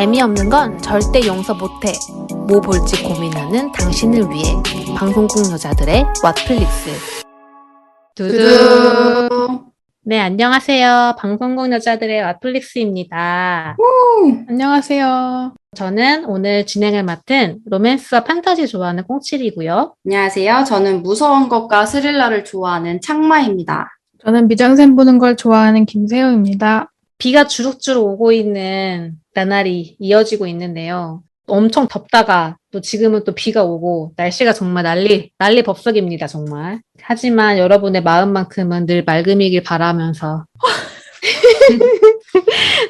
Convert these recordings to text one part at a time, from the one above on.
재미없는 건 절대 용서 못해. 뭐 볼지 고민하는 당신을 위해 방송국 여자들의 왓플릭스. 두두. 네, 안녕하세요. 방송국 여자들의 왓플릭스입니다. 안녕하세요. 저는 오늘 진행을 맡은 로맨스와 판타지 좋아하는 꽁칠이고요. 안녕하세요. 저는 무서운 것과 스릴러를 좋아하는 창마입니다. 저는 미장센 보는 걸 좋아하는 김세호입니다. 비가 주룩주룩 오고 있는 나날이 이어지고 있는데요. 엄청 덥다가 또 지금은 또 비가 오고 날씨가 정말 난리 법석입니다, 정말. 하지만 여러분의 마음만큼은 늘 맑음이길 바라면서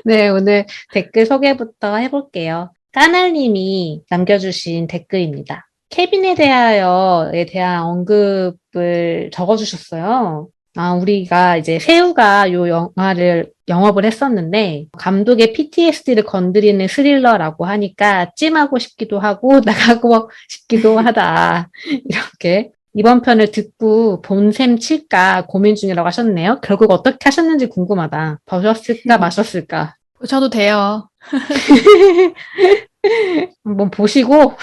네, 오늘 댓글 소개부터 해볼게요. 까날님이 남겨주신 댓글입니다. 케빈에 대하여에 대한 언급을 적어주셨어요. 우리가 이제 새우가 요 영화를 영업을 했었는데 감독의 PTSD를 건드리는 스릴러라고 하니까 찜하고 싶기도 하고 나가고 싶기도 하다. 이렇게 이번 편을 듣고 본셈 칠까 고민 중이라고 하셨네요. 결국 어떻게 하셨는지 궁금하다. 보셨을까 마셨을까? 보셔도 돼요. 한번 보시고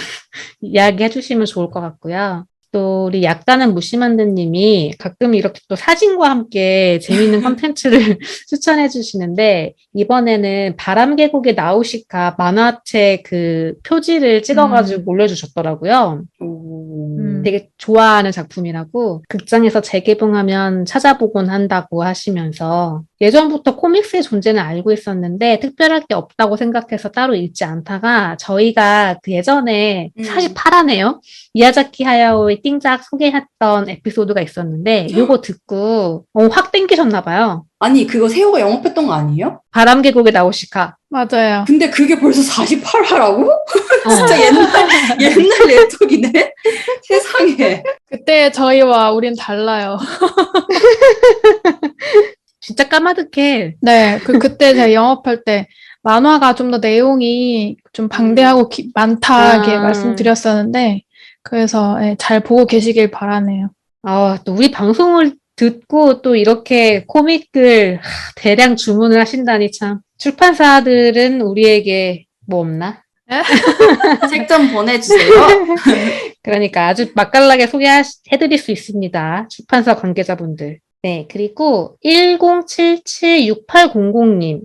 이야기해 주시면 좋을 것 같고요. 또 우리 약간은 무심한듯님이 가끔 이렇게 또 사진과 함께 재미있는 컨텐츠를 추천해 주시는데 이번에는 바람계곡의 나우시카 만화책 그 표지를 찍어가지고 올려주셨더라고요. 되게 좋아하는 작품이라고 극장에서 재개봉하면 찾아보곤 한다고 하시면서 예전부터 코믹스의 존재는 알고 있었는데 특별할 게 없다고 생각해서 따로 읽지 않다가 저희가 그 예전에 사실 파라네요. 미야자키 하야오의 띵작 소개했던 에피소드가 있었는데 요거 듣고 확 땡기셨나 봐요. 아니, 그거 세호가 영업했던 거 아니에요? 바람계곡의 나우시카. 맞아요. 근데 그게 벌써 48화라고? 진짜 옛날 랩톡이네? 세상에. 그때 저희와 우린 달라요. 진짜 까마득해. 네, 그때 제가 영업할 때 만화가 좀 더 내용이 좀 방대하고 많다게 말씀드렸었는데 그래서 잘 보고 계시길 바라네요. 또 우리 방송을 듣고 또 이렇게 코믹을 대량 주문을 하신다니 참. 출판사들은 우리에게 뭐 없나? 책 좀 보내주세요. 그러니까 아주 맛깔나게 소개해드릴 수 있습니다. 출판사 관계자분들. 네, 그리고 10776800님.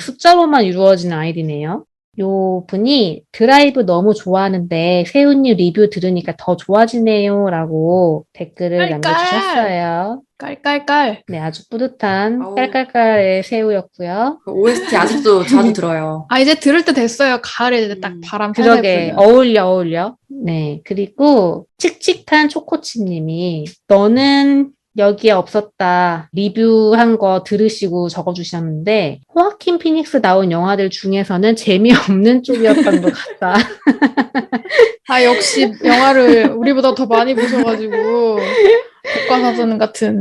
숫자로만 이루어진 아이디네요. 요 분이 드라이브 너무 좋아하는데 세훈님 리뷰 들으니까 더 좋아지네요 라고 댓글을 남겨주셨어요. 깔깔깔. 네, 아주 뿌듯한 깔깔깔의 새우였고요. OST 아직도 자주 들어요. 이제 들을 때 됐어요. 가을에 이제 딱 바람 그러게, 어울려. 네, 그리고 칙칙한 초코칩님이 너는 여기에 없었다. 리뷰한 거 들으시고 적어주셨는데 호아킨 피닉스 나온 영화들 중에서는 재미없는 쪽이었던 것 같다. 역시 영화를 우리보다 더 많이 보셔가지고 독과사전 같은.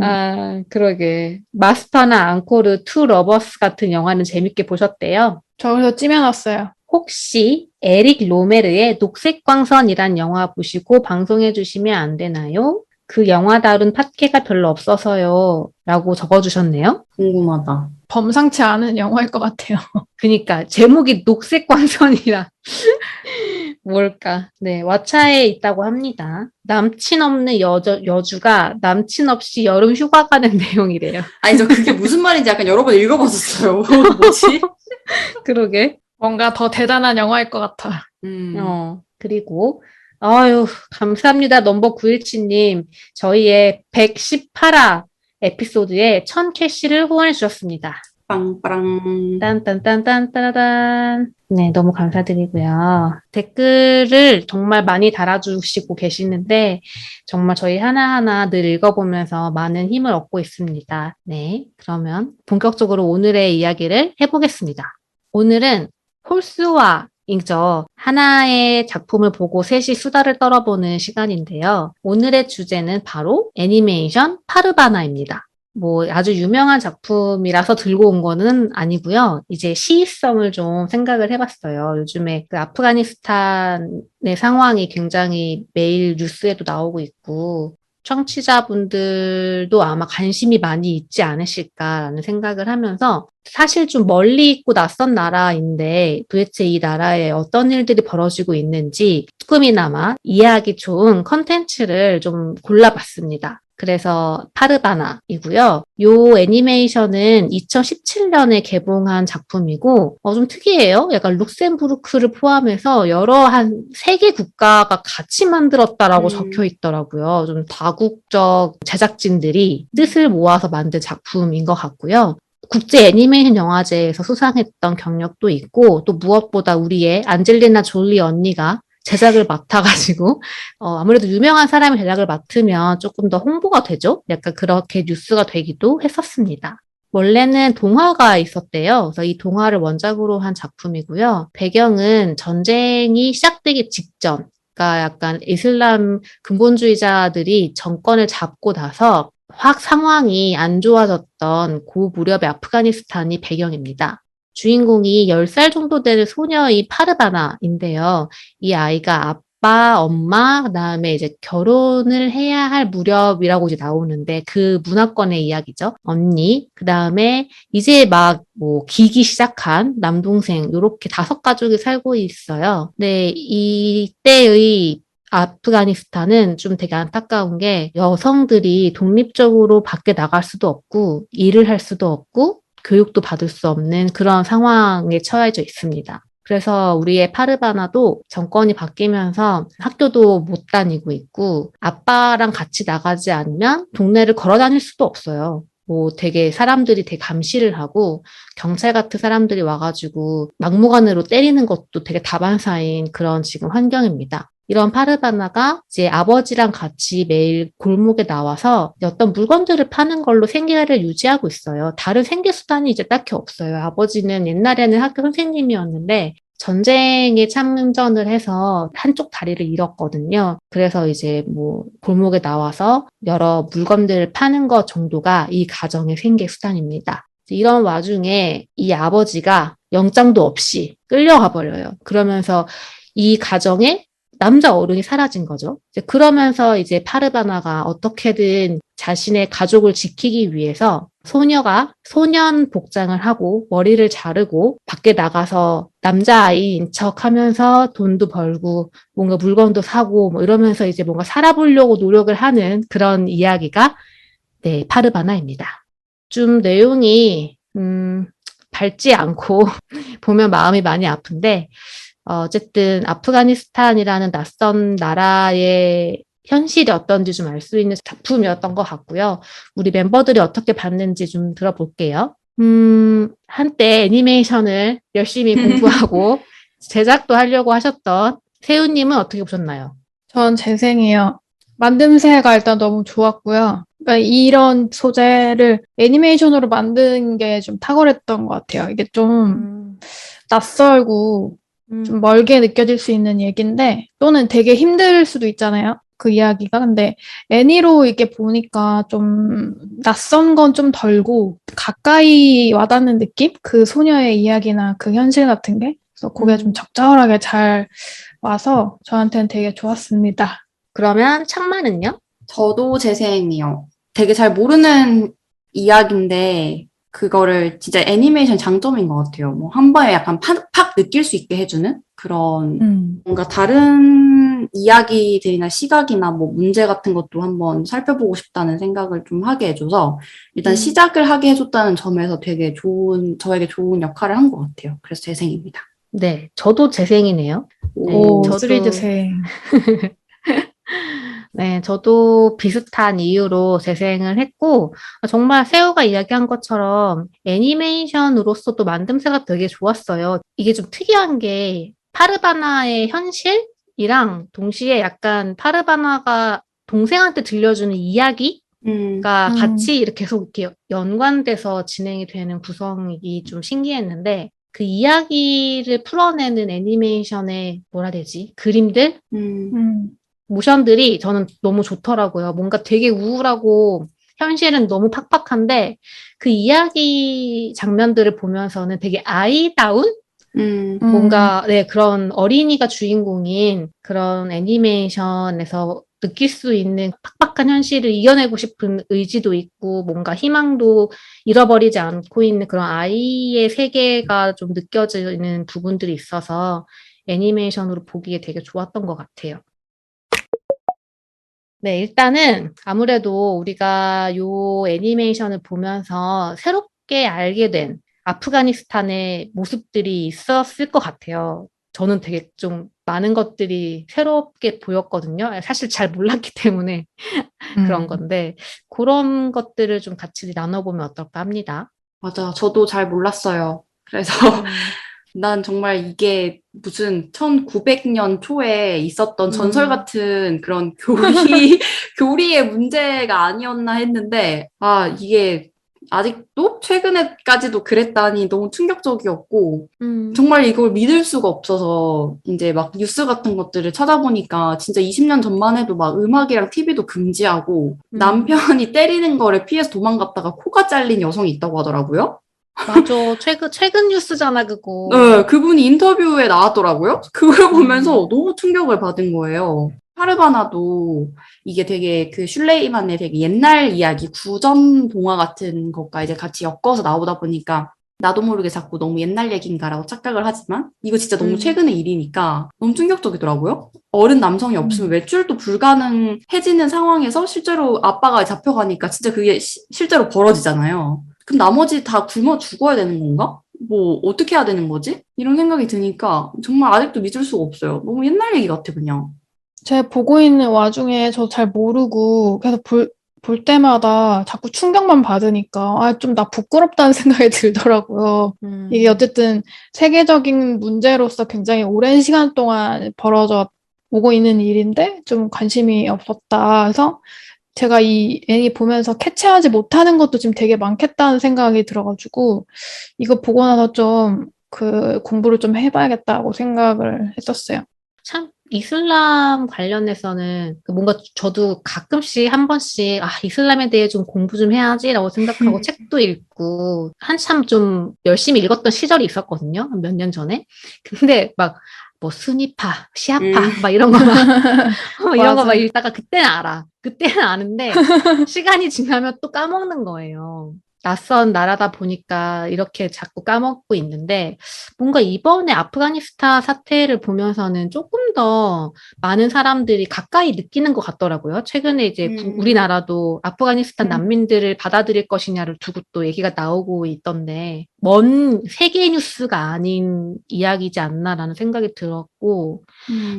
그러게. 마스터나 앙코르 투 러버스 같은 영화는 재밌게 보셨대요. 저 그래서 찌면왔어요. 혹시 에릭 로메르의 녹색광선이란 영화 보시고 방송해 주시면 안 되나요? 그 영화 다룬 팟캐가 별로 없어서요. 라고 적어주셨네요. 궁금하다. 범상치 않은 영화일 것 같아요. 그니까 제목이 녹색광선이라 뭘까? 네, 왓챠에 있다고 합니다. 남친 없는 여주가 남친 없이 여름 휴가 가는 내용이래요. 아니, 저 그게 무슨 말인지 약간 여러 번 읽어봤었어요. 뭐지? 그러게. 뭔가 더 대단한 영화일 것 같아. 그리고 감사합니다. 넘버 917님. 저희의 118화 에피소드에 1000캐시를 후원해 주셨습니다. 빵빵. 딴딴딴딴따라단. 네, 너무 감사드리고요. 댓글을 정말 많이 달아주시고 계시는데 정말 저희 하나하나 늘 읽어보면서 많은 힘을 얻고 있습니다. 네, 그러면 본격적으로 오늘의 이야기를 해보겠습니다. 오늘은 홀스와이죠. 하나의 작품을 보고 셋이 수다를 떨어보는 시간인데요. 오늘의 주제는 바로 애니메이션 파르바나입니다. 아주 유명한 작품이라서 들고 온 거는 아니고요. 이제 시의성을 좀 생각을 해봤어요. 요즘에 그 아프가니스탄의 상황이 굉장히 매일 뉴스에도 나오고 있고 청취자분들도 아마 관심이 많이 있지 않으실까라는 생각을 하면서 사실 좀 멀리 있고 낯선 나라인데 도대체 이 나라에 어떤 일들이 벌어지고 있는지 조금이나마 이해하기 좋은 컨텐츠를 좀 골라봤습니다. 그래서 파르바나이고요. 요 애니메이션은 2017년에 개봉한 작품이고 좀 특이해요. 약간 룩셈부르크를 포함해서 여러 한 3개 국가가 같이 만들었다라고 적혀 있더라고요. 좀 다국적 제작진들이 뜻을 모아서 만든 작품인 것 같고요. 국제 애니메이션 영화제에서 수상했던 경력도 있고 또 무엇보다 우리의 안젤리나 졸리 언니가 제작을 맡아가지고 아무래도 유명한 사람이 제작을 맡으면 조금 더 홍보가 되죠. 약간 그렇게 뉴스가 되기도 했었습니다. 원래는 동화가 있었대요. 그래서 이 동화를 원작으로 한 작품이고요. 배경은 전쟁이 시작되기 직전, 그러니까 약간 이슬람 근본주의자들이 정권을 잡고 나서 확 상황이 안 좋아졌던 그 무렵의 아프가니스탄이 배경입니다. 주인공이 10살 정도 되는 소녀의 파르바나인데요. 이 아이가 아빠, 엄마, 그다음에 이제 결혼을 해야 할 무렵이라고 이제 나오는데 그 문화권의 이야기죠. 언니, 그다음에 이제 막 뭐 기기 시작한 남동생 요렇게 5가족이 살고 있어요. 근데 이때의 아프가니스탄은 좀 되게 안타까운 게 여성들이 독립적으로 밖에 나갈 수도 없고 일을 할 수도 없고 교육도 받을 수 없는 그런 상황에 처해져 있습니다. 그래서 우리의 파르바나도 정권이 바뀌면서 학교도 못 다니고 있고 아빠랑 같이 나가지 않으면 동네를 걸어 다닐 수도 없어요. 뭐 되게 사람들이 되게 감시를 하고 경찰 같은 사람들이 와가지고 막무가내로 때리는 것도 되게 다반사인 그런 지금 환경입니다. 이런 파르바나가 이제 아버지랑 같이 매일 골목에 나와서 어떤 물건들을 파는 걸로 생계를 유지하고 있어요. 다른 생계 수단이 이제 딱히 없어요. 아버지는 옛날에는 학교 선생님이었는데 전쟁에 참전을 해서 한쪽 다리를 잃었거든요. 그래서 이제 뭐 골목에 나와서 여러 물건들을 파는 것 정도가 이 가정의 생계 수단입니다. 이런 와중에 이 아버지가 영장도 없이 끌려가 버려요. 그러면서 이 가정에 남자 어른이 사라진 거죠. 이제 그러면서 이제 파르바나가 어떻게든 자신의 가족을 지키기 위해서 소녀가 소년 복장을 하고 머리를 자르고 밖에 나가서 남자아이인 척 하면서 돈도 벌고 뭔가 물건도 사고 뭐 이러면서 이제 뭔가 살아보려고 노력을 하는 그런 이야기가 네, 파르바나입니다. 좀 내용이 밝지 않고 보면 마음이 많이 아픈데 어쨌든 아프가니스탄이라는 낯선 나라의 현실이 어떤지 좀 알 수 있는 작품이었던 것 같고요. 우리 멤버들이 어떻게 봤는지 좀 들어볼게요. 한때 애니메이션을 열심히 공부하고 제작도 하려고 하셨던 세우님은 어떻게 보셨나요? 전 재생이요. 만듦새가 일단 너무 좋았고요. 그러니까 이런 소재를 애니메이션으로 만든 게 좀 탁월했던 것 같아요. 이게 좀 낯설고 좀 멀게 느껴질 수 있는 얘기인데 또는 되게 힘들 수도 있잖아요. 그 이야기가. 근데 애니로 이렇게 보니까 좀 낯선 건 좀 덜고 가까이 와닿는 느낌? 그 소녀의 이야기나 그 현실 같은 게. 그래서 그게 좀 적절하게 잘 와서 저한테는 되게 좋았습니다. 그러면 창마는요? 저도 재생이요. 되게 잘 모르는 이야기인데 그거를 진짜 애니메이션 장점인 것 같아요. 뭐 한 번에 약간 팍 느낄 수 있게 해주는 그런 뭔가 다른 이야기들이나 시각이나 뭐 문제 같은 것도 한번 살펴보고 싶다는 생각을 좀 하게 해줘서 일단 시작을 하게 해줬다는 점에서 되게 저에게 좋은 역할을 한 것 같아요. 그래서 재생입니다. 네, 저도 재생이네요. 오, 저도- 쓰리즈생. 네, 저도 비슷한 이유로 재생을 했고, 정말 세호가 이야기한 것처럼 애니메이션으로서도 만듦새가 되게 좋았어요. 이게 좀 특이한 게 파르바나의 현실이랑 동시에 약간 파르바나가 동생한테 들려주는 이야기가 같이 이렇게 계속 이렇게 연관돼서 진행이 되는 구성이 좀 신기했는데, 그 이야기를 풀어내는 애니메이션의 뭐라 해야 되지? 그림들? 모션들이 저는 너무 좋더라고요. 뭔가 되게 우울하고 현실은 너무 팍팍한데 그 이야기 장면들을 보면서는 되게 아이다운 뭔가 네, 그런 어린이가 주인공인 그런 애니메이션에서 느낄 수 있는 팍팍한 현실을 이겨내고 싶은 의지도 있고 뭔가 희망도 잃어버리지 않고 있는 그런 아이의 세계가 좀 느껴지는 부분들이 있어서 애니메이션으로 보기에 되게 좋았던 것 같아요. 네, 일단은 아무래도 우리가 요 애니메이션을 보면서 새롭게 알게 된 아프가니스탄의 모습들이 있었을 것 같아요. 저는 되게 좀 많은 것들이 새롭게 보였거든요. 사실 잘 몰랐기 때문에 그런 건데, 그런 것들을 좀 같이 나눠보면 어떨까 합니다. 맞아. 저도 잘 몰랐어요. 그래서 난 정말 이게 무슨 1900년 초에 있었던 전설 같은 그런 교리의 문제가 아니었나 했는데, 아, 이게 아직도 최근에까지도 그랬다니 너무 충격적이었고, 정말 이걸 믿을 수가 없어서 이제 막 뉴스 같은 것들을 찾아보니까 진짜 20년 전만 해도 막 음악이랑 TV도 금지하고 남편이 때리는 거를 피해서 도망갔다가 코가 잘린 여성이 있다고 하더라고요. 맞아. 최근 뉴스잖아, 그거. 네, 그분이 인터뷰에 나왔더라고요. 그걸 보면서 너무 충격을 받은 거예요. 파르바나도 이게 되게 그 슐레이만의 되게 옛날 이야기, 구전 동화 같은 것과 이제 같이 엮어서 나오다 보니까 나도 모르게 자꾸 너무 옛날 얘기인가라고 착각을 하지만 이거 진짜 너무 최근의 일이니까 너무 충격적이더라고요. 어른 남성이 없으면 외출도 불가능해지는 상황에서 실제로 아빠가 잡혀가니까 진짜 그게 실제로 벌어지잖아요. 그럼 나머지 다 굶어 죽어야 되는 건가? 뭐 어떻게 해야 되는 거지? 이런 생각이 드니까 정말 아직도 믿을 수가 없어요. 너무 옛날 얘기 같아 그냥. 제가 보고 있는 와중에 저 잘 모르고 계속 볼 때마다 자꾸 충격만 받으니까 아, 좀 나 부끄럽다는 생각이 들더라고요. 이게 어쨌든 세계적인 문제로서 굉장히 오랜 시간 동안 벌어져 오고 있는 일인데 좀 관심이 없었다. 그래서 제가 이 애니 보면서 캐치하지 못하는 것도 지금 되게 많겠다는 생각이 들어가지고 이거 보고 나서 좀 그 공부를 좀 해봐야겠다고 생각을 했었어요. 참, 이슬람 관련해서는 뭔가 저도 가끔씩 한 번씩, 이슬람에 대해 좀 공부 좀 해야지라고 생각하고 책도 읽고 한참 좀 열심히 읽었던 시절이 있었거든요. 몇 년 전에. 근데 뭐 스니파, 시아파, 막 이런 거 이런 거 막 읽다가 그때는 알아. 그때는 아는데 시간이 지나면 또 까먹는 거예요. 낯선 나라다 보니까 이렇게 자꾸 까먹고 있는데 뭔가 이번에 아프가니스탄 사태를 보면서는 조금 더 많은 사람들이 가까이 느끼는 것 같더라고요. 최근에 이제 우리나라도 아프가니스탄 난민들을 받아들일 것이냐를 두고 또 얘기가 나오고 있던데 먼 세계 뉴스가 아닌 이야기지 않나라는 생각이 들었고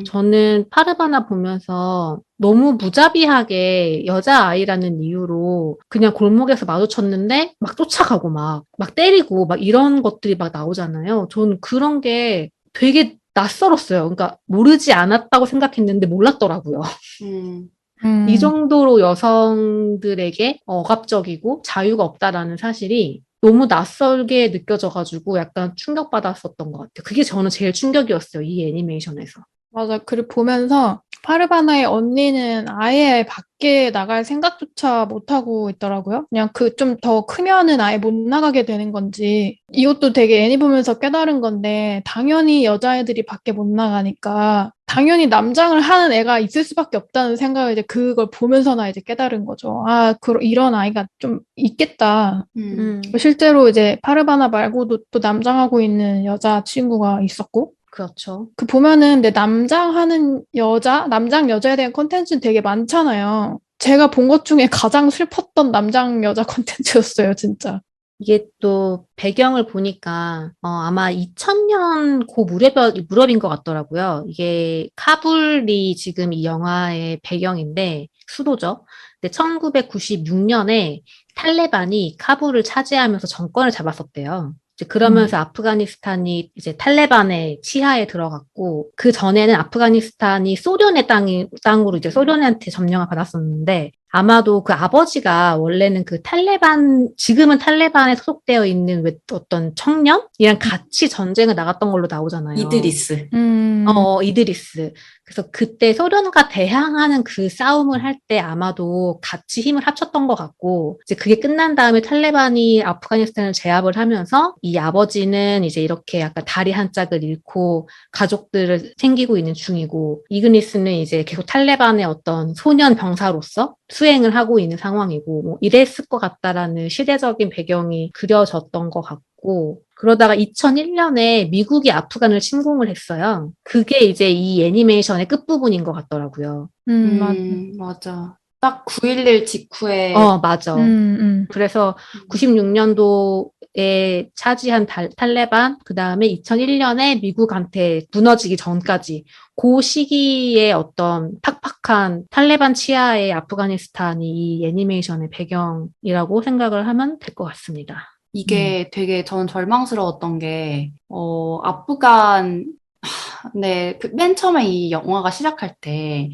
저는 파르바나 보면서 너무 무자비하게 여자아이라는 이유로 그냥 골목에서 마주쳤는데 막 쫓아가고 막 때리고 막 이런 것들이 막 나오잖아요. 저는 그런 게 되게 낯설었어요. 그러니까 모르지 않았다고 생각했는데 몰랐더라고요. 이 정도로 여성들에게 억압적이고 자유가 없다라는 사실이 너무 낯설게 느껴져가지고 약간 충격받았었던 것 같아요. 그게 저는 제일 충격이었어요. 이 애니메이션에서. 맞아. 그리고 보면서 파르바나의 언니는 아예 밖에 나갈 생각조차 못하고 있더라고요. 그냥 좀 더 크면은 아예 못 나가게 되는 건지. 이것도 되게 애니 보면서 깨달은 건데, 당연히 여자애들이 밖에 못 나가니까, 당연히 남장을 하는 애가 있을 수밖에 없다는 생각을 이제 그걸 보면서나 이제 깨달은 거죠. 이런 아이가 좀 있겠다. 실제로 이제 파르바나 말고도 또 남장하고 있는 여자친구가 있었고, 그렇죠. 그 보면은 근데 남장 여자에 대한 콘텐츠는 되게 많잖아요. 제가 본 것 중에 가장 슬펐던 남장 여자 콘텐츠였어요, 진짜. 이게 또 배경을 보니까 아마 2000년 무렵인 것 같더라고요. 이게 카불이 지금 이 영화의 배경인데 수도죠. 근데 1996년에 탈레반이 카불을 차지하면서 정권을 잡았었대요. 이제 그러면서 아프가니스탄이 이제 탈레반의 치하에 들어갔고 그 전에는 아프가니스탄이 소련의 땅으로 이제 소련한테 점령을 받았었는데 아마도 그 아버지가 원래는 그 지금은 탈레반에 소속되어 있는 어떤 청년이랑 같이 전쟁을 나갔던 걸로 나오잖아요. 이드리스. 이드리스. 그래서 그때 소련과 대항하는 그 싸움을 할 때 아마도 같이 힘을 합쳤던 것 같고, 이제 그게 끝난 다음에 탈레반이 아프가니스탄을 제압을 하면서 이 아버지는 이제 이렇게 약간 다리 한 짝을 잃고 가족들을 챙기고 있는 중이고, 이그니스는 이제 계속 탈레반의 어떤 소년 병사로서 수행을 하고 있는 상황이고, 뭐 이랬을 것 같다라는 시대적인 배경이 그려졌던 것 같고, 그러다가 2001년에 미국이 아프간을 침공을 했어요. 그게 이제 이 애니메이션의 끝부분인 것 같더라고요. 맞아. 딱 9.11 직후에. 맞아. 그래서 96년도에 차지한 탈레반, 그 다음에 2001년에 미국한테 무너지기 전까지 그 시기에 어떤 팍팍한 탈레반 치하의 아프가니스탄이 이 애니메이션의 배경이라고 생각을 하면 될 것 같습니다. 이게 되게 전 절망스러웠던 게, 아프간, 네, 맨 처음에 이 영화가 시작할 때,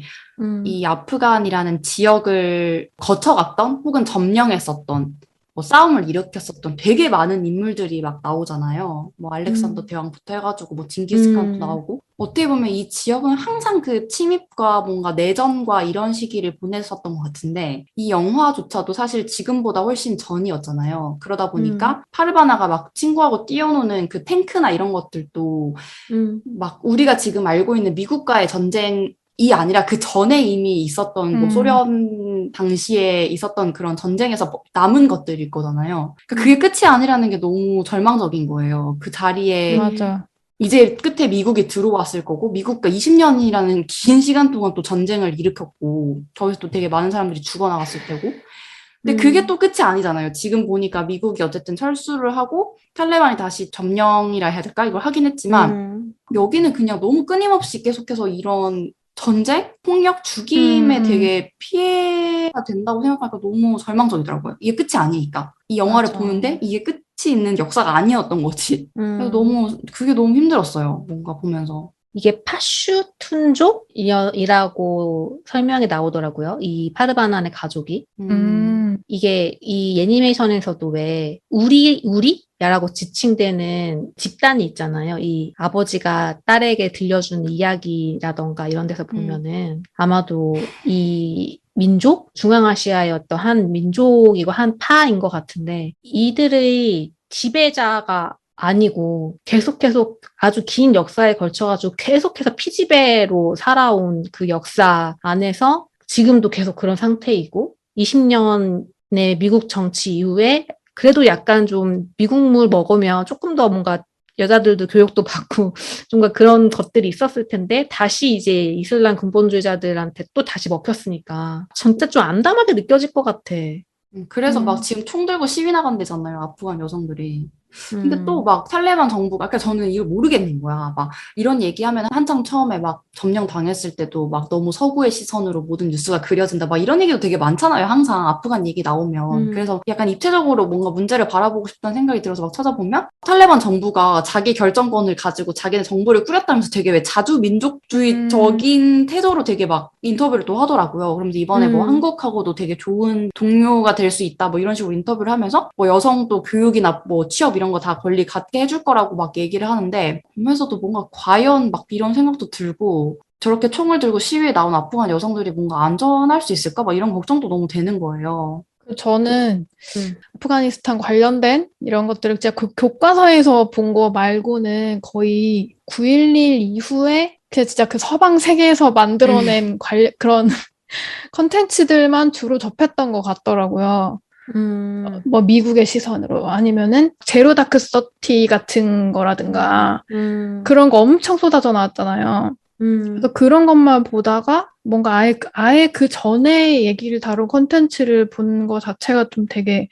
이 아프간이라는 지역을 거쳐갔던 혹은 점령했었던 뭐 싸움을 일으켰었던 되게 많은 인물들이 막 나오잖아요. 뭐 알렉산더 대왕부터 해가지고 뭐 징기스칸도 나오고 어떻게 보면 이 지역은 항상 그 침입과 뭔가 내전과 이런 시기를 보냈었던 것 같은데 이 영화조차도 사실 지금보다 훨씬 전이었잖아요. 그러다 보니까 파르바나가 막 친구하고 뛰어노는 그 탱크나 이런 것들도 막 우리가 지금 알고 있는 미국과의 전쟁 이 아니라 그 전에 이미 있었던 뭐 소련 당시에 있었던 그런 전쟁에서 남은 것들일 거잖아요. 그러니까 그게 끝이 아니라는 게 너무 절망적인 거예요. 그 자리에 맞아. 이제 끝에 미국이 들어왔을 거고 미국과 20년이라는 긴 시간 동안 또 전쟁을 일으켰고 거기서 또 되게 많은 사람들이 죽어나갔을 테고 근데 그게 또 끝이 아니잖아요. 지금 보니까 미국이 어쨌든 철수를 하고 탈레반이 다시 점령이라 해야 될까? 이걸 하긴 했지만 여기는 그냥 너무 끊임없이 계속해서 이런 전쟁, 폭력, 죽임에 되게 피해가 된다고 생각하니까 너무 절망적이더라고요. 이게 끝이 아니니까. 이 영화를 맞아. 보는데 이게 끝이 있는 역사가 아니었던 거지. 그래서 그게 너무 힘들었어요. 뭔가 보면서. 이게 파슈툰족이라고 설명이 나오더라고요. 이 파르바난의 가족이. 이게 이 애니메이션에서도 왜 우리야라고 지칭되는 집단이 있잖아요. 이 아버지가 딸에게 들려준 이야기라던가 이런 데서 보면은 아마도 이 민족? 중앙아시아의 어떤 한 민족이고 한 파인 것 같은데 이들의 지배자가 아니고 계속 아주 긴 역사에 걸쳐가지고 계속해서 피지배로 살아온 그 역사 안에서 지금도 계속 그런 상태이고 20년의 미국 정치 이후에 그래도 약간 좀 미국물 먹으면 조금 더 뭔가 여자들도 교육도 받고 뭔가 그런 것들이 있었을 텐데 다시 이제 이슬람 근본주의자들한테 또 다시 먹혔으니까 진짜 좀 암담하게 느껴질 것 같아. 그래서 막 지금 총 들고 시위 나간대잖아요. 아프간 여성들이. 근데 또 막 탈레반 정부가, 그러니까 저는 이걸 모르겠는 거야. 막 이런 얘기하면 한창 처음에 막 점령 당했을 때도 막 너무 서구의 시선으로 모든 뉴스가 그려진다. 막 이런 얘기도 되게 많잖아요. 항상 아프간 얘기 나오면. 그래서 약간 입체적으로 뭔가 문제를 바라보고 싶다는 생각이 들어서 막 찾아보면 탈레반 정부가 자기 결정권을 가지고 자기네 정부를 꾸렸다면서 되게 왜 자주 민족주의적인 태도로 되게 막 인터뷰를 또 하더라고요. 그러면서 이번에 뭐 한국하고도 되게 좋은 동료가 될 수 있다. 뭐 이런 식으로 인터뷰를 하면서 뭐 여성도 교육이나 뭐 취업 이런 거 다 권리 갖게 해줄 거라고 막 얘기를 하는데 보면서도 뭔가 과연 막 이런 생각도 들고 저렇게 총을 들고 시위에 나온 아프간 여성들이 뭔가 안전할 수 있을까? 막 이런 걱정도 너무 되는 거예요. 저는 아프가니스탄 관련된 이런 것들을 진짜 교과서에서 본 거 말고는 거의 9.11 이후에 진짜 그 서방 세계에서 만들어낸 그런 컨텐츠들만 주로 접했던 것 같더라고요. 뭐 미국의 시선으로 아니면은 제로 다크 서티 같은 거라든가 그런 거 엄청 쏟아져 나왔잖아요. 그래서 그런 것만 보다가 뭔가 아예 그 전에 얘기를 다룬 컨텐츠를 본 거 자체가 좀 되게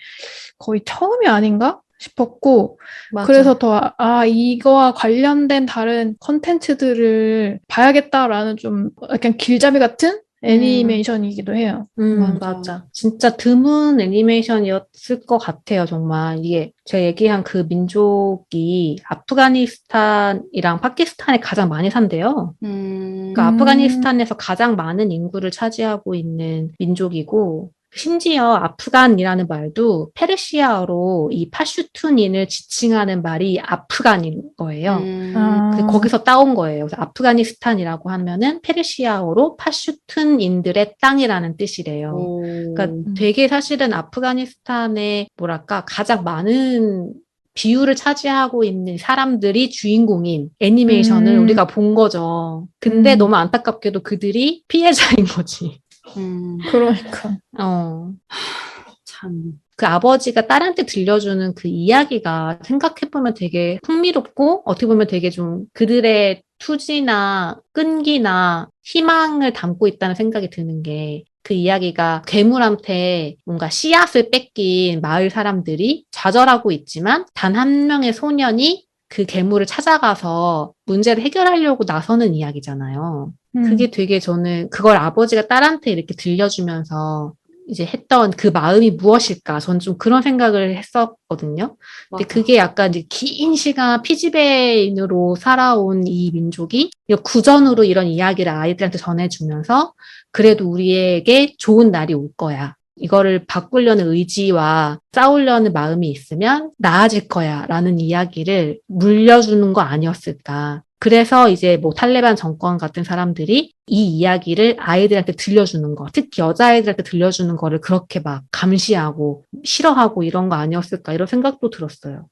거의 처음이 아닌가 싶었고 맞아. 그래서 더 이거와 관련된 다른 컨텐츠들을 봐야겠다라는 좀 약간 길잡이 같은 애니메이션이기도 해요. 맞아. 진짜 드문 애니메이션이었을 것 같아요, 정말. 이게 제가 얘기한 그 민족이 아프가니스탄이랑 파키스탄에 가장 많이 산대요. 그러니까 아프가니스탄에서 가장 많은 인구를 차지하고 있는 민족이고, 심지어 아프간이라는 말도 페르시아어로 이 파슈툰인을 지칭하는 말이 아프간인 거예요. 거기서 따온 거예요. 그래서 아프가니스탄이라고 하면은 페르시아어로 파슈툰인들의 땅이라는 뜻이래요. 그러니까 되게 사실은 아프가니스탄의 뭐랄까 가장 많은 비율을 차지하고 있는 사람들이 주인공인 애니메이션을 우리가 본 거죠. 근데 너무 안타깝게도 그들이 피해자인 거지. 그러니까. 참. 그 아버지가 딸한테 들려주는 그 이야기가 생각해보면 되게 흥미롭고 어떻게 보면 되게 좀 그들의 투지나 끈기나 희망을 담고 있다는 생각이 드는 게 그 이야기가 괴물한테 뭔가 씨앗을 뺏긴 마을 사람들이 좌절하고 있지만 단 한 명의 소년이 그 괴물을 찾아가서 문제를 해결하려고 나서는 이야기잖아요. 그게 되게 저는 그걸 아버지가 딸한테 이렇게 들려주면서 이제 했던 그 마음이 무엇일까? 전 좀 그런 생각을 했었거든요. 근데 맞아. 그게 약간 이제 긴 시간 피지배인으로 살아온 이 민족이 구전으로 이런 이야기를 아이들한테 전해주면서 그래도 우리에게 좋은 날이 올 거야. 이거를 바꾸려는 의지와 싸우려는 마음이 있으면 나아질 거야. 라는 이야기를 물려주는 거 아니었을까. 그래서 이제 뭐 탈레반 정권 같은 사람들이 이 이야기를 아이들한테 들려주는 거, 특히 여자아이들한테 들려주는 거를 그렇게 막 감시하고 싫어하고 이런 거 아니었을까 이런 생각도 들었어요.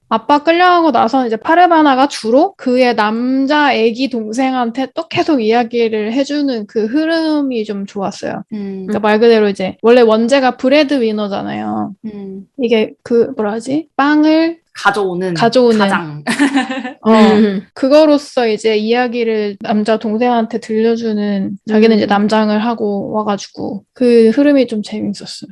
아빠 끌려가고 나서 이제 파르바나가 주로 그의 남자 애기 동생한테 또 계속 이야기를 해주는 그 흐름이 좀 좋았어요. 그러니까 말 그대로 이제 원래 원제가 브레드 위너잖아요. 이게 그 뭐라 하지? 빵을 가져오는 가장. 그거로서 이제 이야기를 남자 동생한테 들려주는 자기는 이제 남장을 하고 와가지고 그 흐름이 좀 재밌었어요.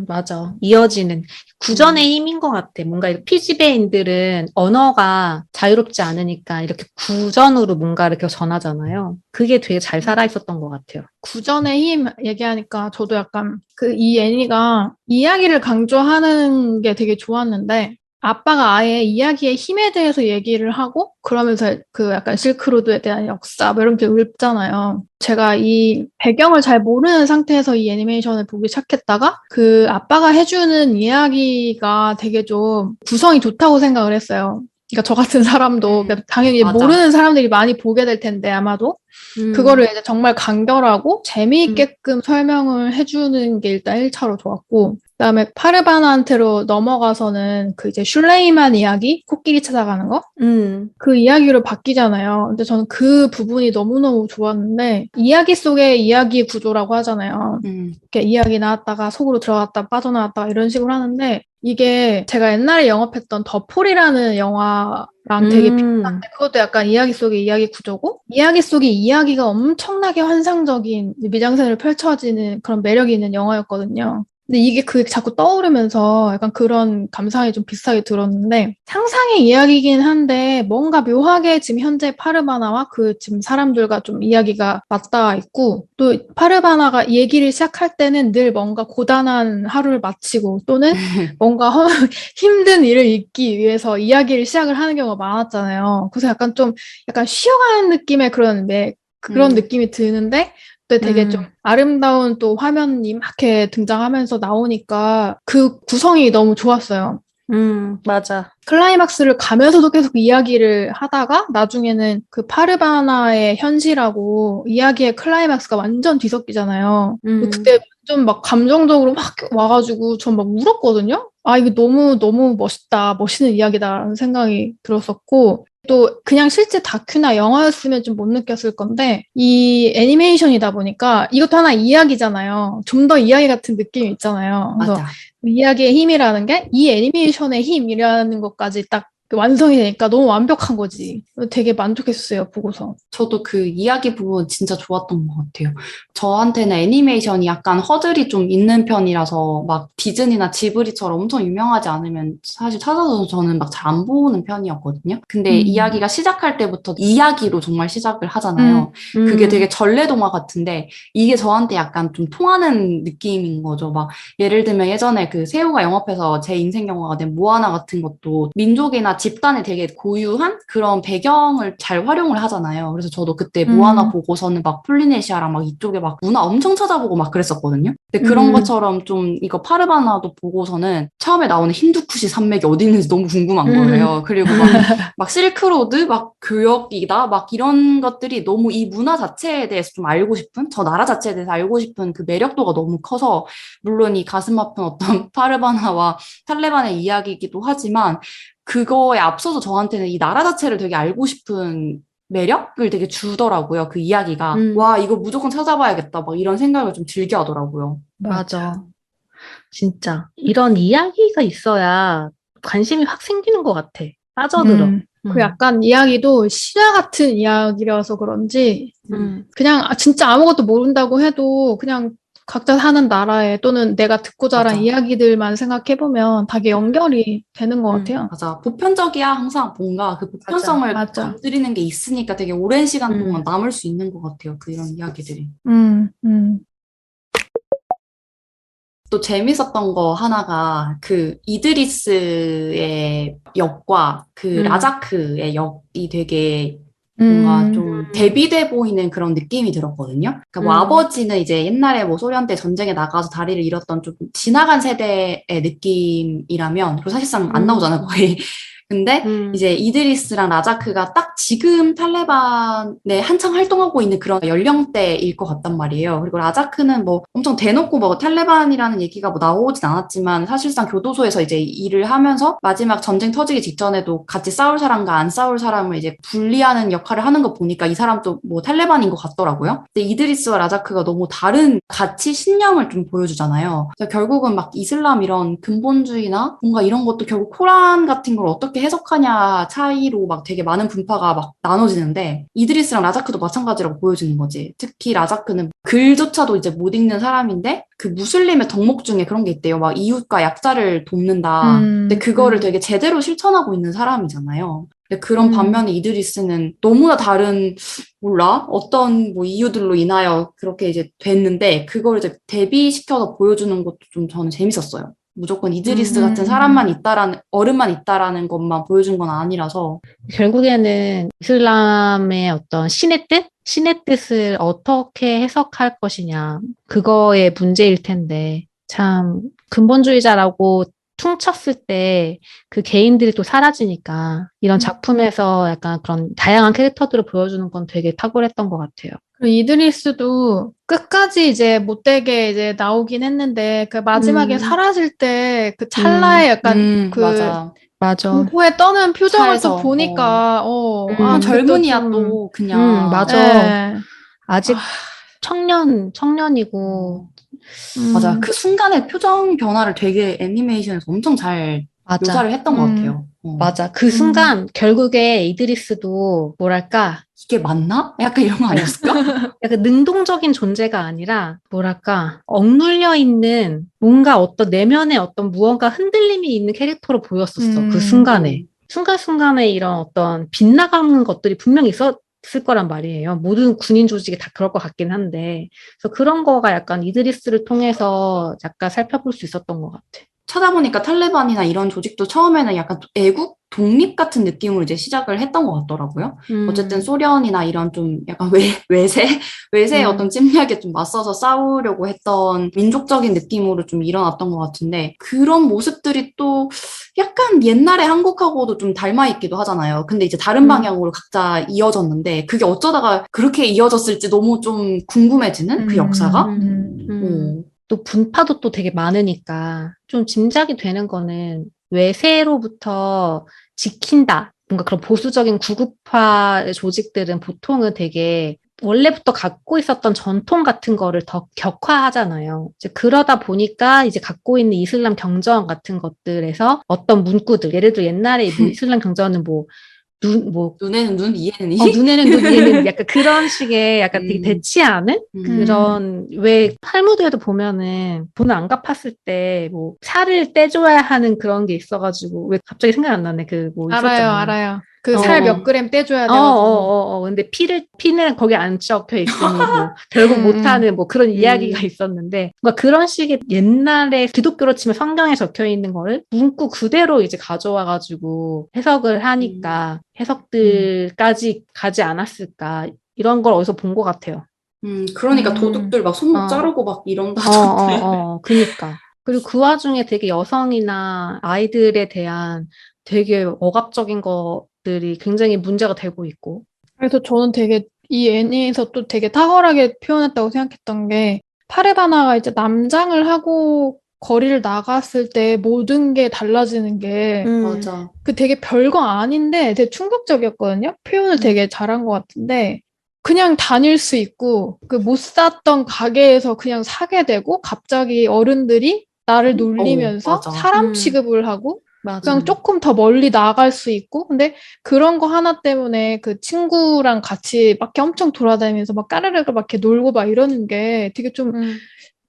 맞아. 이어지는 구전의 힘인 것 같아. 뭔가 피지배인들은 언어가 자유롭지 않으니까 이렇게 구전으로 뭔가 이렇게 전하잖아요. 그게 되게 잘 살아있었던 것 같아요. 구전의 힘 얘기하니까 저도 약간 이 애니가 이야기를 강조하는 게 되게 좋았는데 아빠가 아예 이야기의 힘에 대해서 얘기를 하고 그러면서 그 약간 실크로드에 대한 역사 뭐 이런 게 읊잖아요. 제가 이 배경을 잘 모르는 상태에서 이 애니메이션을 보기 시작했다가 그 아빠가 해주는 이야기가 되게 좀 구성이 좋다고 생각을 했어요. 그러니까 저 같은 사람도 그러니까 당연히 맞아. 모르는 사람들이 많이 보게 될 텐데 아마도 그거를 이제 정말 간결하고 재미있게끔 설명을 해주는 게 일단 1차로 좋았고 그다음에 파르바나한테로 넘어가서는 그 이제 슐레이만 이야기 코끼리 찾아가는 거 그 이야기로 바뀌잖아요. 근데 저는 그 부분이 너무너무 좋았는데 이야기 속의 이야기 구조라고 하잖아요. 이렇게 이야기 나왔다가 속으로 들어갔다 빠져나왔다가 이런 식으로 하는데 이게 제가 옛날에 영업했던 더 폴이라는 영화랑 되게 비슷한데 그것도 약간 이야기 속의 이야기 구조고 이야기 속의 이야기가 엄청나게 환상적인 미장센으로 펼쳐지는 그런 매력이 있는 영화였거든요. 근데 이게 그게 자꾸 떠오르면서 약간 그런 감상이 좀 비슷하게 들었는데 상상의 이야기이긴 한데 뭔가 묘하게 지금 현재 파르바나와 그 지금 사람들과 좀 이야기가 맞닿아 있고 또 파르바나가 얘기를 시작할 때는 늘 뭔가 고단한 하루를 마치고 또는 뭔가 힘든 일을 잊기 위해서 이야기를 시작을 하는 경우가 많았잖아요. 그래서 약간 좀 약간 쉬어가는 느낌의 그런 느낌이 드는데 또 되게 좀 아름다운 또 화면이 이렇게 등장하면서 나오니까 그 구성이 너무 좋았어요. 맞아. 클라이막스를 가면서도 계속 이야기를 하다가 나중에는 그 파르바나의 현실하고 이야기의 클라이막스가 완전 뒤섞이잖아요. 그때 좀 막 감정적으로 막 와가지고 전 막 울었거든요. 아, 이거 너무 멋있다. 멋있는 이야기다라는 생각이 들었었고 또 그냥 실제 다큐나 영화였으면 좀 못 느꼈을 건데 이 애니메이션이다 보니까 이것도 하나 이야기잖아요. 좀 더 이야기 같은 느낌이 있잖아요. 그래서 맞아. 이야기의 힘이라는 게 이 애니메이션의 힘이라는 것까지 딱 완성이 되니까 너무 완벽한 거지. 되게 만족했어요, 보고서. 저도 그 이야기 부분 진짜 좋았던 것 같아요. 저한테는 애니메이션이 약간 허들이 좀 있는 편이라서 막 디즈니나 지브리처럼 엄청 유명하지 않으면 사실 찾아서 저는 막 잘 안 보는 편이었거든요. 근데 이야기가 시작할 때부터 이야기로 정말 시작을 하잖아요. 그게 되게 전래동화 같은데 이게 저한테 약간 좀 통하는 느낌인 거죠. 막 예를 들면 예전에 그 새우가 영업해서 제 인생 영화가 된 모아나 같은 것도 민족이나 집단에 되게 고유한 그런 배경을 잘 활용을 하잖아요. 그래서 저도 그때 음. 모아나 보고서는 막 폴리네시아랑 막 이쪽에 막 문화 엄청 찾아보고 막 그랬었거든요. 근데 그런 것처럼 좀 이거 파르바나도 보고서는 처음에 나오는 힌두쿠시 산맥이 어디 있는지 너무 궁금한 거예요. 그리고 막 실크로드, 막 교역이다, 막 이런 것들이 너무 이 문화 자체에 대해서 좀 알고 싶은, 저 나라 자체에 대해서 알고 싶은 그 매력도가 너무 커서, 물론 이 가슴 아픈 어떤 파르바나와 탈레반의 이야기이기도 하지만, 그거에 앞서서 저한테는 이 나라 자체를 되게 알고 싶은 매력을 되게 주더라고요. 그 이야기가. 와, 이거 무조건 찾아봐야겠다. 막 이런 생각을 좀 들게 하더라고요. 맞아. 진짜. 이런 이야기가 있어야 관심이 확 생기는 것 같아. 빠져들어. 그 약간 이야기도 실화 같은 이야기라서 그런지 음. 그냥 진짜 아무것도 모른다고 해도 그냥 각자 사는 나라에 또는 내가 듣고 자란 맞아. 이야기들만 생각해보면 되게 연결이 되는 것 같아요. 맞아. 보편적이야. 항상 뭔가 그 보편성을 맞아. 건드리는 게 있으니까 되게 오랜 시간 동안 남을 수 있는 것 같아요. 그런 이야기들이. 또 재밌었던 거 하나가 그 이드리스의 역과 그 라자크의 역이 되게 뭔가 좀 대비돼 보이는 그런 느낌이 들었거든요. 그러니까 뭐 아버지는 이제 옛날에 뭐 소련 때 전쟁에 나가서 다리를 잃었던 좀 지나간 세대의 느낌이라면, 그리고 사실상 안 나오잖아요, 거의. 근데 이제 이드리스랑 라자크가 딱 지금 탈레반에 한창 활동하고 있는 그런 연령대일 것 같단 말이에요. 그리고 라자크는 뭐 엄청 대놓고 뭐 탈레반이라는 얘기가 뭐 나오진 않았지만 사실상 교도소에서 이제 일을 하면서 마지막 전쟁 터지기 직전에도 같이 싸울 사람과 안 싸울 사람을 이제 분리하는 역할을 하는 거 보니까 이 사람도 뭐 탈레반인 것 같더라고요. 근데 이드리스와 라자크가 너무 다른 가치 신념을 좀 보여주잖아요. 그래서 결국은 막 이슬람 이런 근본주의나 뭔가 이런 것도 결국 코란 같은 걸 어떻게 해석하냐 차이로 막 되게 많은 분파가 막 나눠지는데, 이드리스랑 라자크도 마찬가지라고 보여지는 거지. 특히 라자크는 글조차도 이제 못 읽는 사람인데 그 무슬림의 덕목 중에 그런 게 있대요. 막 이웃과 약자를 돕는다. 근데 그거를 되게 제대로 실천하고 있는 사람이잖아요. 근데 그런 반면에 이드리스는 너무나 다른, 몰라, 어떤 뭐 이유들로 인하여 그렇게 이제 됐는데 그걸 이제 대비시켜서 보여주는 것도 좀 저는 재밌었어요. 무조건 이드리스 같은 사람만 있다라는, 어른만 있다라는 것만 보여준 건 아니라서. 결국에는 이슬람의 어떤 신의 뜻? 신의 뜻을 어떻게 해석할 것이냐. 그거의 문제일 텐데, 참, 근본주의자라고 퉁쳤을 때 그 개인들이 또 사라지니까 이런 작품에서 약간 그런 다양한 캐릭터들을 보여주는 건 되게 탁월했던 것 같아요. 그리고 이드리스도 끝까지 이제 못되게 이제 나오긴 했는데 그 마지막에 사라질 때 그 찰나에 약간 그 맞아. 공포에 떠는 표정을 또 차에서, 보니까 젊은이야 좀, 또 그냥. 맞아. 예. 아직 청년이고. 맞아. 그 순간의 표정 변화를 되게 애니메이션에서 엄청 잘 맞아. 묘사를 했던 것 같아요. 맞아. 그 순간 결국에 이드리스도 뭐랄까, 이게 맞나? 약간 이런 거 아니었을까? 약간 능동적인 존재가 아니라 뭐랄까, 억눌려 있는 뭔가 어떤 내면에 어떤 무언가 흔들림이 있는 캐릭터로 보였었어. 그 순간에. 순간순간에 이런 어떤 빗나가는 것들이 분명히 있었을 거란 말이에요. 모든 군인 조직이 다 그럴 것 같긴 한데. 그래서 그런 거가 약간 이드리스를 통해서 약간 살펴볼 수 있었던 것 같아. 찾아보니까 탈레반이나 이런 조직도 처음에는 약간 애국 독립 같은 느낌으로 이제 시작을 했던 것 같더라고요. 어쨌든 소련이나 이런 좀 약간 외세의 어떤 침략에 좀 맞서서 싸우려고 했던 민족적인 느낌으로 좀 일어났던 것 같은데, 그런 모습들이 또 약간 옛날의 한국하고도 좀 닮아있기도 하잖아요. 근데 이제 다른 방향으로 각자 이어졌는데 그게 어쩌다가 그렇게 이어졌을지 너무 좀 궁금해지는 그 역사가? 또 분파도 또 되게 많으니까 좀 짐작이 되는 거는 외세로부터 지킨다. 뭔가 그런 보수적인 구급화 조직들은 보통은 되게 원래부터 갖고 있었던 전통 같은 거를 더 격화하잖아요. 이제 그러다 보니까 이제 갖고 있는 이슬람 경전 같은 것들에서 어떤 문구들, 예를 들어 옛날에 뭐 이슬람 경전은 눈에는 눈, 이에는 이? 눈에는 눈, 이에는 약간 그런 식의 약간 되게 대치하는 그런, 왜 탈무드에도 보면은 돈을 안 갚았을 때 뭐 살을 떼줘야 하는 그런 게 있어가지고, 왜 갑자기 생각 안 나네. 그 뭐 있었잖아요. 알아요. 그 살 어. 몇 그램 떼줘야 돼가지고. 근데 피는 거기 안 적혀 있으니 뭐 결국 못하는 뭐 그런 이야기가 있었는데, 뭔가 그런 식의 옛날에 기독교로 치면 성경에 적혀 있는 거를 문구 그대로 이제 가져와가지고 해석을 하니까 해석들까지 가지 않았을까. 이런 걸 어디서 본 것 같아요. 그러니까 도둑들 막 손목 어. 자르고 막 이런다던데. 그니까. 그리고 그 와중에 되게 여성이나 아이들에 대한 되게 억압적인 것들이 굉장히 문제가 되고 있고. 그래서 저는 되게 이 애니에서 또 되게 탁월하게 표현했다고 생각했던 게 파르바나가 이제 남장을 하고 거리를 나갔을 때 모든 게 달라지는 게 맞아. 그 되게 별거 아닌데 되게 충격적이었거든요. 표현을 되게 잘한 것 같은데 그냥 다닐 수 있고 그 못 샀던 가게에서 그냥 사게 되고 갑자기 어른들이 나를 놀리면서 맞아. 사람 취급을 하고 맞아. 그냥 조금 더 멀리 나갈 수 있고 근데 그런 거 하나 때문에 그 친구랑 같이 막 이렇게 엄청 돌아다니면서 막 까르르 막 이렇게 놀고 막 이러는 게 되게 좀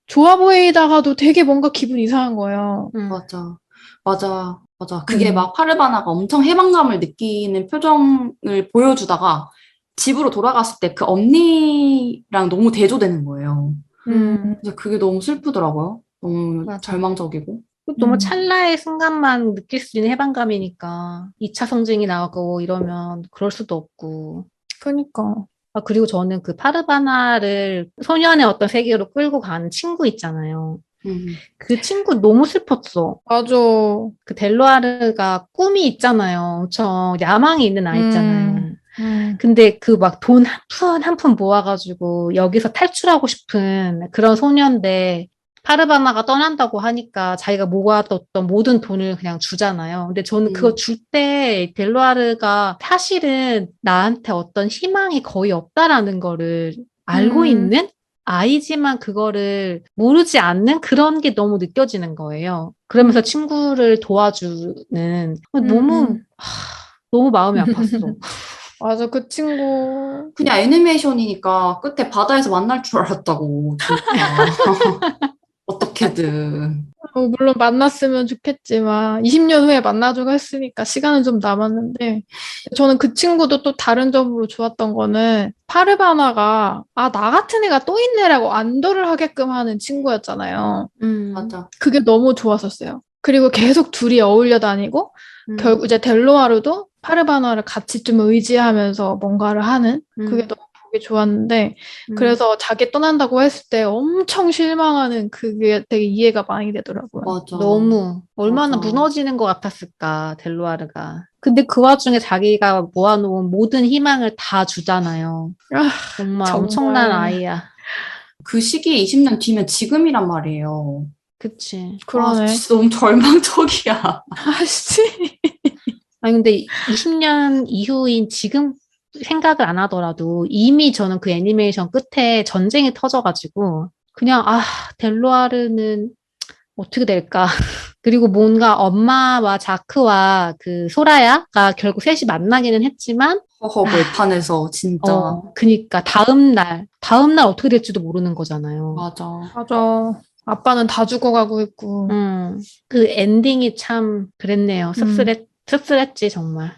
좋아 보이다가도 되게 뭔가 기분 이상한 거예요. 맞아. 맞아. 맞아. 그게 막 파르바나가 엄청 해방감을 느끼는 표정을 보여주다가 집으로 돌아갔을 때 그 언니랑 너무 대조되는 거예요. 그래서 그게 너무 슬프더라고요. 너무 맞아. 절망적이고. 너무 찰나의 순간만 느낄 수 있는 해방감이니까 2차 성징이 나오고 이러면 그럴 수도 없고. 그러니까. 그리고 저는 그 파르바나를 소년의 어떤 세계로 끌고 가는 친구 있잖아요. 그 친구 너무 슬펐어. 맞아. 그 델로아르가 꿈이 있잖아요. 엄청 야망이 있는 아이 있잖아요. 근데 그 막 돈 한 푼 모아가지고 여기서 탈출하고 싶은 그런 소년인데 파르바나가 떠난다고 하니까 자기가 모아뒀던 모든 돈을 그냥 주잖아요. 근데 저는 그거 줄 때 델로아르가 사실은 나한테 어떤 희망이 거의 없다라는 거를 알고 있는 아이지만 그거를 모르지 않는 그런 게 너무 느껴지는 거예요. 그러면서 친구를 도와주는 너무 마음이 아팠어. 맞아, 그 친구. 그냥 애니메이션이니까 끝에 바다에서 만날 줄 알았다고, 진짜. 어떻게든. 물론 만났으면 좋겠지만 20년 후에 만나주고 했으니까 시간은 좀 남았는데 저는 그 친구도 또 다른 점으로 좋았던 거는 파르바나가 나 같은 애가 또 있네라고 안도를 하게끔 하는 친구였잖아요. 맞아. 그게 너무 좋았었어요. 그리고 계속 둘이 어울려 다니고 결국 이제 델로아르도 파르바나를 같이 좀 의지하면서 뭔가를 하는 그게 너무 보기 좋았는데 그래서 자기 떠난다고 했을 때 엄청 실망하는 그게 되게 이해가 많이 되더라고요. 맞아. 너무 얼마나 맞아. 무너지는 것 같았을까 델로아르가. 근데 그 와중에 자기가 모아놓은 모든 희망을 다 주잖아요. 정말 엄청난 아이야. 그 시기 20년 뒤면 지금이란 말이에요. 그치. 그러네. 진짜 너무 절망적이야. 아씨. 아니 근데 20년 이후인 지금 생각을 안 하더라도 이미 저는 그 애니메이션 끝에 전쟁이 터져가지고 그냥 델로아르는 어떻게 될까? 그리고 뭔가 엄마와 자크와 그 소라야가 결국 셋이 만나기는 했지만 허허 벌판에서 진짜. 그니까 다음 날 어떻게 될지도 모르는 거잖아요. 맞아. 맞아. 아빠는 다 죽어가고 있고. 그 엔딩이 참 그랬네요. 씁쓸했지 정말.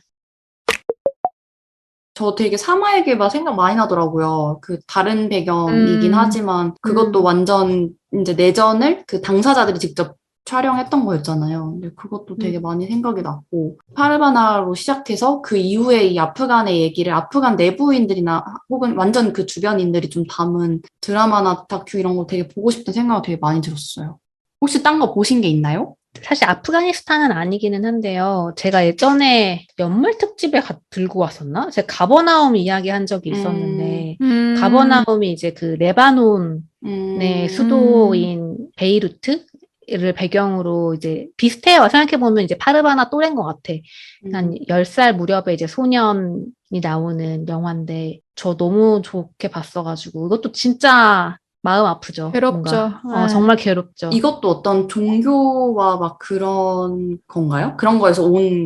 저 되게 사마에게만 생각 많이 나더라고요. 그 다른 배경이긴 하지만 그것도 완전 이제 내전을 그 당사자들이 직접 촬영했던 거였잖아요. 근데 그것도 되게 많이 생각이 났고 파르바나로 시작해서 그 이후에 이 아프간의 얘기를 아프간 내부인들이나 혹은 완전 그 주변인들이 좀 담은 드라마나 다큐 이런 거 되게 보고 싶다는 생각이 되게 많이 들었어요. 혹시 딴 거 보신 게 있나요? 사실 아프가니스탄은 아니기는 한데요. 제가 예전에 연말 특집에 들고 왔었나? 제가 가버나움 이야기한 적이 있었는데 가버나움이 이제 그 레바논의 수도인 베이루트를 배경으로 이제 비슷해요. 생각해보면 이제 파르바나 또래인 것 같아. 한 10살 무렵에 이제 소년이 나오는 영화인데 저 너무 좋게 봤어가지고 이것도 진짜 마음 아프죠. 괴롭죠. 뭔가. 정말 괴롭죠. 이것도 어떤 종교와 막 그런 건가요? 그런 거에서 온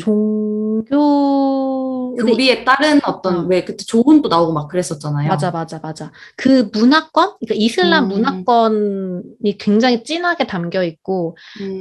근데 교리에 따른 어. 어떤, 왜 그때 조훈도 나오고 막 그랬었잖아요. 맞아. 그 문화권, 그러니까 이슬람 음, 문화권이 굉장히 진하게 담겨 있고,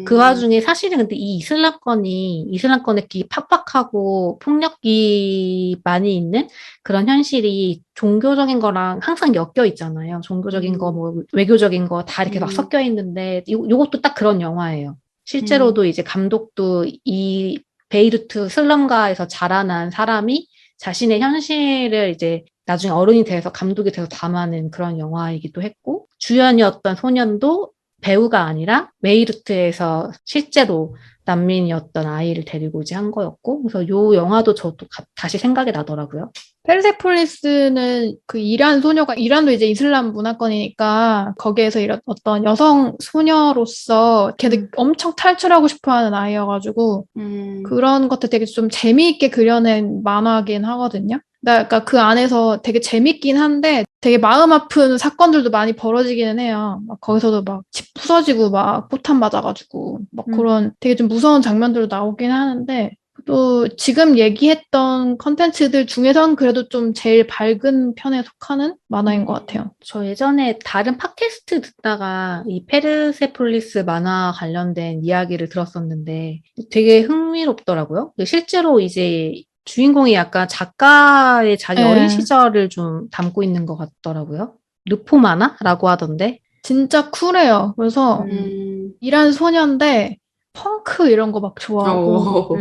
그 음, 와중에 사실은 근데 이 이슬람권에 팍팍하고 폭력이 많이 있는 그런 현실이 종교적인 거랑 항상 엮여 있잖아요. 종교적인 거, 음, 뭐, 외교적인 거 다 이렇게 막 음, 섞여 있는데, 요것도 딱 그런 영화예요. 음, 실제로도 이제 감독도 이 베이루트 슬럼가에서 자라난 사람이 자신의 현실을 이제 나중에 어른이 돼서 감독이 돼서 담아낸 그런 영화이기도 했고, 주연이었던 소년도 배우가 아니라 베이루트에서 실제로 난민이었던 아이를 데리고 이제 한 거였고, 그래서 요 영화도 저도 다시 생각이 나더라고요. 페르세폴리스는 그 이란 소녀가, 이란도 이제 이슬람 문화권이니까 거기에서 이런 어떤 여성 소녀로서 걔도 엄청 탈출하고 싶어 하는 아이여가지고 음, 그런 것들 되게 좀 재미있게 그려낸 만화긴 하거든요. 그러니까 그 안에서 되게 재밌긴 한데 되게 마음 아픈 사건들도 많이 벌어지기는 해요. 막 거기서도 막 집 부서지고 막 포탄 맞아가지고 막 그런 되게 좀 무서운 장면들도 나오긴 하는데 또 지금 얘기했던 컨텐츠들 중에선 그래도 좀 제일 밝은 편에 속하는 만화인 것 같아요. 저 예전에 다른 팟캐스트 듣다가 이 페르세폴리스 만화 관련된 이야기를 들었었는데 되게 흥미롭더라고요. 실제로 이제 주인공이 약간 작가의 자기 어린 예, 시절을 좀 담고 있는 것 같더라고요. 르포 만화라고 하던데. 진짜 쿨해요. 그래서 음, 이란 소녀인데 펑크 이런 거 막 좋아하고 어,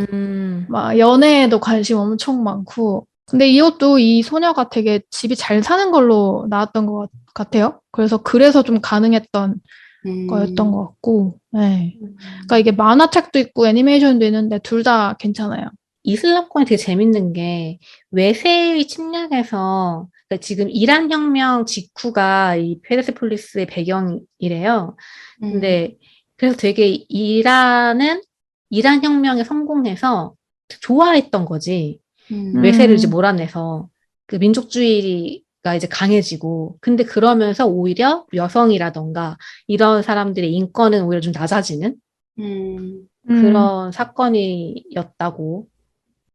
막 연애에도 관심 엄청 많고 근데 이것도 이 소녀가 되게 집이 잘 사는 걸로 나왔던 것 같아요. 그래서 좀 가능했던 거였던 것 음, 같고 네. 그러니까 이게 만화책도 있고 애니메이션도 있는데 둘 다 괜찮아요. 이슬람권이 되게 재밌는 게 외세의 침략에서 그러니까 지금 이란 혁명 직후가 이 페르세폴리스의 배경이래요. 음, 근데 그래서 되게 이란 혁명에 성공해서 좋아했던 거지. 음, 외세를 이제 음, 몰아내서 그 민족주의가 이제 강해지고 근데 그러면서 오히려 여성이라던가 이런 사람들의 인권은 오히려 좀 낮아지는 음, 음, 그런 사건이었다고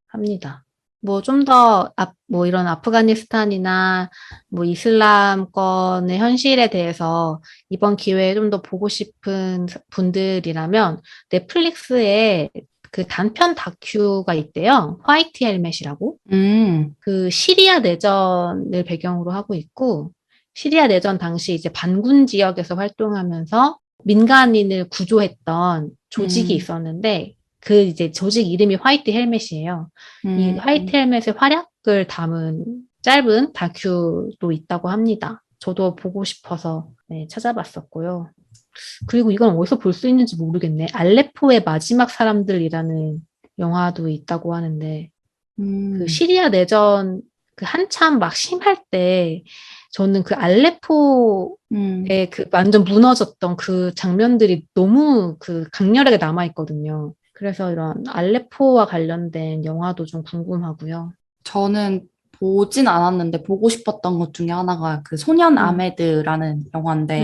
합니다. 뭐 좀 더, 뭐 이런 아프가니스탄이나 뭐 이슬람권의 현실에 대해서 이번 기회에 좀 더 보고 싶은 분들이라면 넷플릭스에 그 단편 다큐가 있대요. 화이트 헬멧이라고. 음, 그 시리아 내전을 배경으로 하고 있고, 시리아 내전 당시 이제 반군 지역에서 활동하면서 민간인을 구조했던 조직이 음, 있었는데, 그 이제 조직 이름이 화이트 헬멧이에요. 이 화이트 헬멧의 활약을 담은 짧은 다큐도 있다고 합니다. 저도 보고 싶어서 네, 찾아봤었고요. 그리고 이건 어디서 볼 수 있는지 모르겠네. 알레포의 마지막 사람들이라는 영화도 있다고 하는데, 그 음, 시리아 내전 그 한참 막 심할 때 저는 그 음. 알레포의 그 완전 무너졌던 그 장면들이 너무 그 강렬하게 남아 있거든요. 그래서 이런 알레포와 관련된 영화도 좀 궁금하고요. 저는 보진 않았는데 보고 싶었던 것 중에 하나가 그 소년 음, 아메드라는 영화인데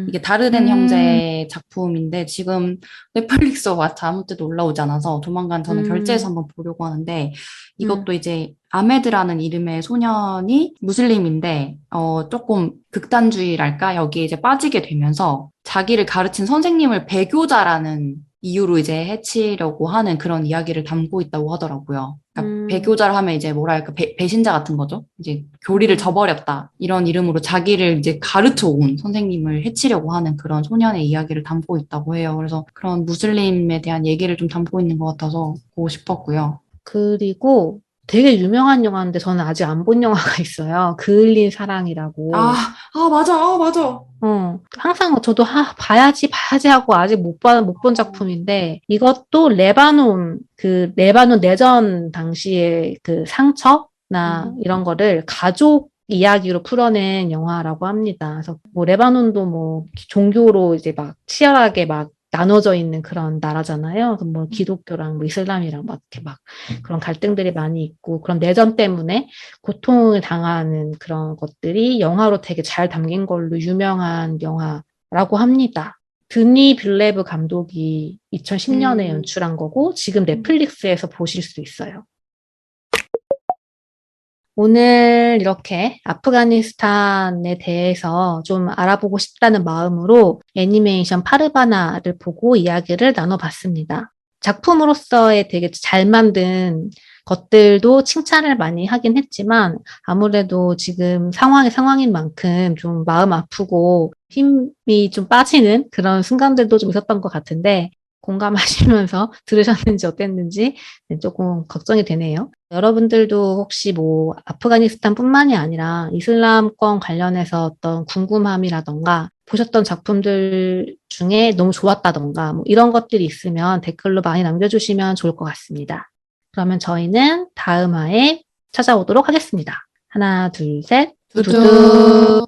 이게 음, 다르덴 음, 형제의 작품인데 지금 넷플릭스와 마치 아무 때도 올라오지 않아서 조만간 저는 결제해서 음, 한번 보려고 하는데 음, 이것도 이제 아메드라는 이름의 소년이 무슬림인데 조금 극단주의랄까 여기에 이제 빠지게 되면서 자기를 가르친 선생님을 배교자라는 이유로 이제 해치려고 하는 그런 이야기를 담고 있다고 하더라고요. 그러니까 음, 배교자를 하면 이제 뭐랄까 배신자 같은 거죠. 이제 교리를 음. 저버렸다. 이런 이름으로 자기를 이제 가르쳐 온 선생님을 해치려고 하는 그런 소년의 이야기를 담고 있다고 해요. 그래서 그런 무슬림에 대한 얘기를 좀 담고 있는 것 같아서 보고 싶었고요. 그리고 되게 유명한 영화인데 저는 아직 안 본 영화가 있어요. 그을린 사랑이라고. 맞아, 맞아. 항상 저도 봐야지 하고 아직 못 본 작품인데 이것도 레바논 내전 당시의 그 상처나 음, 이런 거를 가족 이야기로 풀어낸 영화라고 합니다. 그래서 뭐 레바논도 뭐 종교로 이제 막 치열하게 막 나눠져 있는 그런 나라잖아요. 그래서 뭐 기독교랑 뭐 이슬람이랑 막 이렇게 막 그런 갈등들이 많이 있고 그런 내전 때문에 고통을 당하는 그런 것들이 영화로 되게 잘 담긴 걸로 유명한 영화라고 합니다. 드니 빌레브 감독이 2010년에 음, 연출한 거고 지금 넷플릭스에서 보실 수 있어요. 오늘 이렇게 아프가니스탄에 대해서 좀 알아보고 싶다는 마음으로 애니메이션 파르바나를 보고 이야기를 나눠봤습니다. 작품으로서의 되게 잘 만든 것들도 칭찬을 많이 하긴 했지만 아무래도 지금 상황인 만큼 좀 마음 아프고 힘이 좀 빠지는 그런 순간들도 좀 있었던 것 같은데 공감하시면서 들으셨는지 어땠는지 조금 걱정이 되네요. 여러분들도 혹시 뭐 아프가니스탄뿐만이 아니라 이슬람권 관련해서 어떤 궁금함이라던가 보셨던 작품들 중에 너무 좋았다던가 뭐 이런 것들이 있으면 댓글로 많이 남겨주시면 좋을 것 같습니다. 그러면 저희는 다음 화에 찾아오도록 하겠습니다. 하나, 둘, 셋. 두두.